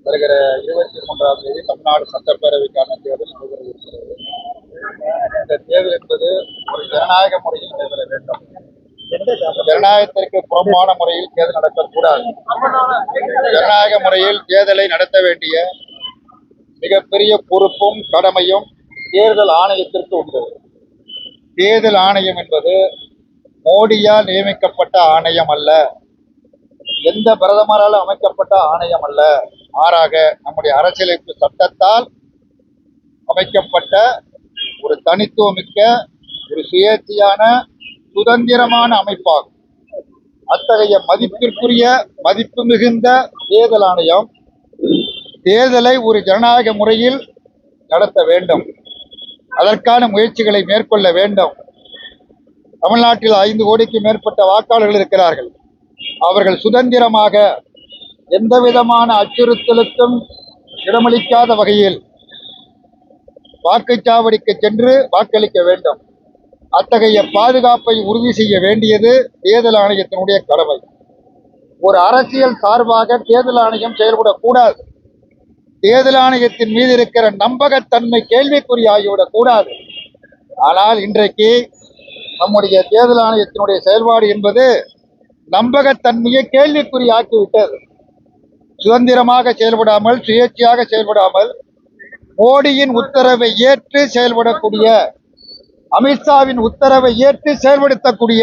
வருகிற 23ஆம் தேதி தமிழ்நாடு சட்டப்பேரவைக்கான தேர்தல் நடைபெற இருக்கிறது. இந்த தேர்தல் என்பது ஒரு ஜனநாயக முறையில் நடைபெற வேண்டும். ஜனநாயகத்திற்கு புறம்பான முறையில் தேர்தல் நடத்தக்கூடாது. ஜனநாயக முறையில் தேர்தலை நடத்த வேண்டிய மிகப்பெரிய பொறுப்பும் கடமையும் தேர்தல் ஆணையத்திற்கு உண்டு. தேர்தல் ஆணையம் என்பது மோடியால் நியமிக்கப்பட்ட ஆணையம் அல்ல, எந்த பிரதமரால் அமைக்கப்பட்ட ஆணையம் அல்ல. மாறாக நம்முடைய அரசியலமைப்பு சட்டத்தால் அமைக்கப்பட்ட ஒரு தனித்துவமிக்க, ஒரு சுயேட்சையான, சுதந்திரமான அமைப்பாகும். அத்தகைய மதிப்பிற்குரிய, மதிப்பு மிகுந்த தேர்தல் ஆணையம் தேர்தலை ஒரு ஜனநாயக முறையில் நடத்த வேண்டும். அதற்கான முயற்சிகளை மேற்கொள்ள வேண்டும். தமிழ்நாட்டில் 5 கோடிக்கு மேற்பட்ட வாக்காளர்கள் இருக்கிறார்கள். அவர்கள் சுதந்திரமாக எந்த விதமான அச்சுறுத்தலுக்கும் இடமளிக்காத வகையில் வாக்குச்சாவடிக்கு சென்று வாக்களிக்க வேண்டும். அத்தகைய பாதுகாப்பை உறுதி செய்ய வேண்டியது தேர்தல் ஆணையத்தினுடைய கடமை. ஒரு அரசியல் சார்பாக தேர்தல் ஆணையம் செயல்படக்கூடாது. தேர்தல் ஆணையத்தின் மீது இருக்கிற நம்பகத்தன்மை கேள்விக்குறியாகிவிடக் கூடாது. ஆனால் இன்றைக்கு நம்முடைய தேர்தல் ஆணையத்தினுடைய செயல்பாடு என்பது நம்பகத்தன்மையை கேள்விக்குறியாக்கிவிட்டது. சுதந்திரமாக செயல்படாமல், சுயேட்சையாக செயல்படாமல், மோடியின் உத்தரவை ஏற்று செயல்படக்கூடிய, அமித்ஷாவின் உத்தரவை ஏற்று செயல்படுத்தக்கூடிய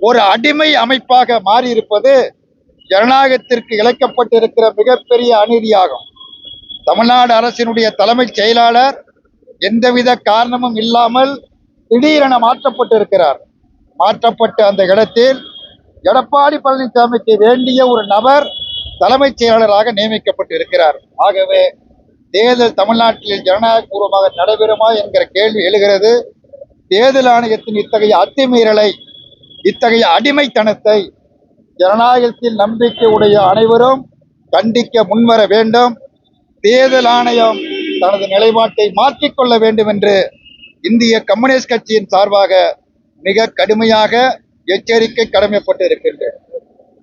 ஒரு அடிமை அமைப்பாக மாறியிருப்பது ஜனநாயகத்திற்கு இழைக்கப்பட்டிருக்கிற மிகப்பெரிய அநீதியாகும். தமிழ்நாடு அரசினுடைய தலைமைச் செயலாளர் எந்தவித காரணமும் இல்லாமல் திடீரென மாற்றப்பட்டிருக்கிறார். மாற்றப்பட்ட அந்த இடத்தில் எடப்பாடி பழனிசாமிக்கு வேண்டிய ஒரு நபர் தலைமைச் செயலாளராக நியமிக்கப்பட்டிருக்கிறார். ஆகவே தேர்தல் தமிழ்நாட்டில் ஜனநாயகபூர்வமாக நடைபெறுமா என்கிற கேள்வி எழுகிறது. தேர்தல் ஆணையத்தின் இத்தகைய அத்துமீறலை, இத்தகைய அடிமைத்தனத்தை ஜனநாயகத்தில் நம்பிக்கை உடைய அனைவரும் கண்டிக்க முன்வர வேண்டும். தேர்தல் ஆணையம் தனது நிலைப்பாட்டை மாற்றிக்கொள்ள வேண்டும் என்று இந்திய கம்யூனிஸ்ட் கட்சியின் சார்பாக மிக கடுமையாக எச்சரிக்கை கடமைப்பட்டு இருக்கின்றது.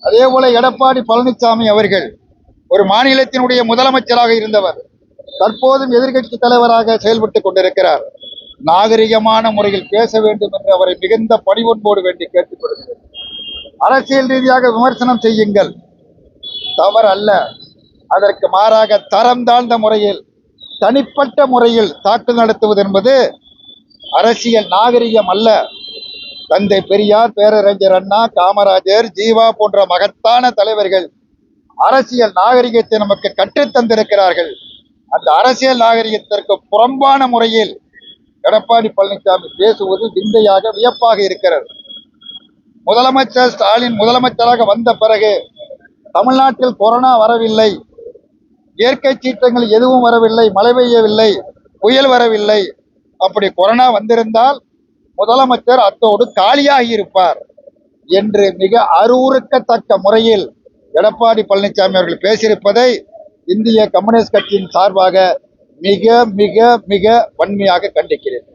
அதே போல எடப்பாடி பழனிசாமி அவர்கள் ஒரு மாநிலத்தினுடைய முதலமைச்சராக இருந்தவர், தற்போதும் எதிர்கட்சி தலைவராக செயல்பட்டுக் கொண்டிருக்கிறார். நாகரிகமான முறையில் பேச வேண்டும் என்று அவரை மிகுந்த பணிவன்போடு வேண்டி கேட்டுக்கொள்கிறேன். அரசியல் ரீதியாக விமர்சனம் செய்யுங்கள், தவறு அல்ல. அதற்கு மாறாக தரம் தாழ்ந்த முறையில், தனிப்பட்ட முறையில் தாக்குதல் நடத்துவது என்பது அரசியல் நாகரிகம் அல்ல. தந்தை பெரியார், பேரறிஞர் அண்ணா, காமராஜர், ஜீவா போன்ற மகத்தான தலைவர்கள் அரசியல் நாகரிகத்தை நமக்கு கற்றுத்தந்திருக்கிறார்கள். அந்த அரசியல் நாகரிகத்திற்கு புறம்பான முறையில் எடப்பாடி பழனிசாமி பேசுவது விந்தையாக, வியப்பாக இருக்கிறது. முதலமைச்சர் ஸ்டாலின் முதலமைச்சராக வந்த பிறகு தமிழ்நாட்டில் கொரோனா வரவில்லை, இயற்கை சீற்றங்கள் எதுவும் வரவில்லை, மழை பெய்யவில்லை, புயல் வரவில்லை. அப்படி கொரோனா வந்திருந்தால் முதலமைச்சர் அத்தோடு காலியாகி இருப்பார் என்று மிக அருவருக்கத்தக்க முறையில் எடப்பாடி பழனிசாமி அவர்கள் பேசியிருப்பதை இந்திய கம்யூனிஸ்ட் கட்சியின் சார்பாக மிக மிக மிக வன்மையாக கண்டிக்கிறேன்.